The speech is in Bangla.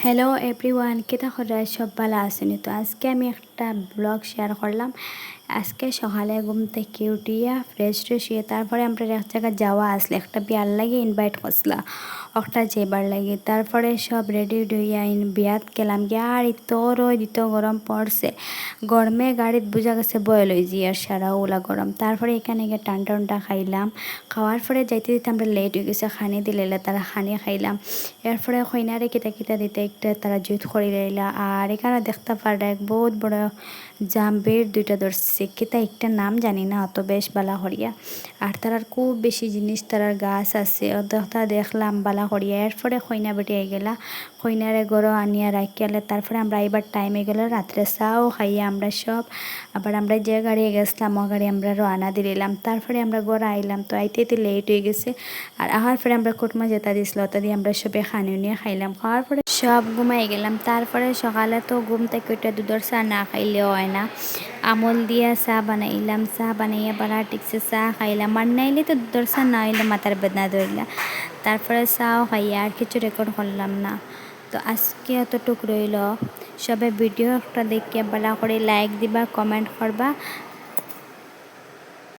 হ্যালো এভরিওয়ান, কেতা খবর? সব ভালো আছেন? তো আজকে আমি একটা ব্লগ শেয়ার করলাম। আজকে সকালে ঘুম থেকে উঠিয়া ফ্রেশ হয়ে তারপরে আমরা এক জায়গায় যাওয়া আসলে একটা বিয়ার লাগে ইনভাইট করছিলাম একটা যেবার লাগে। তারপরে সব রেডি হইয়া বিয়াত গেলাম গিয়া। আর দিত গরম পড়ছে, গরমে গাড়িত বোঝা গেছে বয়ে লই যে আর সারা ওলা গরম। তারপরে এখানে গিয়ে টানটা খাইলাম। খাওয়ার পরে যাইতে দিতে আমরা লেট হয়ে গেছে, খানি দিলে তারা খানি খাইলাম। এরপরে কইনারে কিতা দিতে একটা তারা জুত করে লাইলা। আর এখানে দেখতে পারা এক বহুত বড় জাম্বের দুইটা ধরছে, কিতা একটা নাম জানি না অত বেশ বালা হরিয়া। আর তারার খুব বেশি জিনিস তারার গাছ আছে, অতটা দেখলাম বালা হরিয়া। এরপরে কইনা বেটে গেলা, কইনারে গরো আনিয়া রাখিয়ালে তারপরে আমরা এবার টাইমে গেল রাত্রে চাও খাইয়া আমরা সব আবার আমরা যে গাড়ি গেছিলাম ও গাড়ি আমরা রওনা দিলাম। তারপরে আমরা ঘরে আইলাম, তো আইতে লেট হয়ে গেছে। আর আহার পরে আমরা কুটমা যেটা দিছিল ওটা দিয়ে আমরা সবে খানি নিয়ে খাইলাম। খাওয়ার পরে সব ঘুমাই গেলাম। তারপরে সকালে তো ঘুম থেকে ওইটা দুধের চা না খাইলেও হয় না, আমল দিয়া চা বানাইলাম। চা বানাইয়া বাড়া টিকছে চা খাইলাম। আর নাইলে তো দুধের চা না হইলে মাথার বেদনা ধরলাম। তারপরে চাও খাইয়া আর কিছু রেকর্ড করলাম না। তো আজকে এতটুক রইল। সবাই ভিডিও একটা দেখিয়া ভালো করে লাইক দিবা, কমেন্ট করবা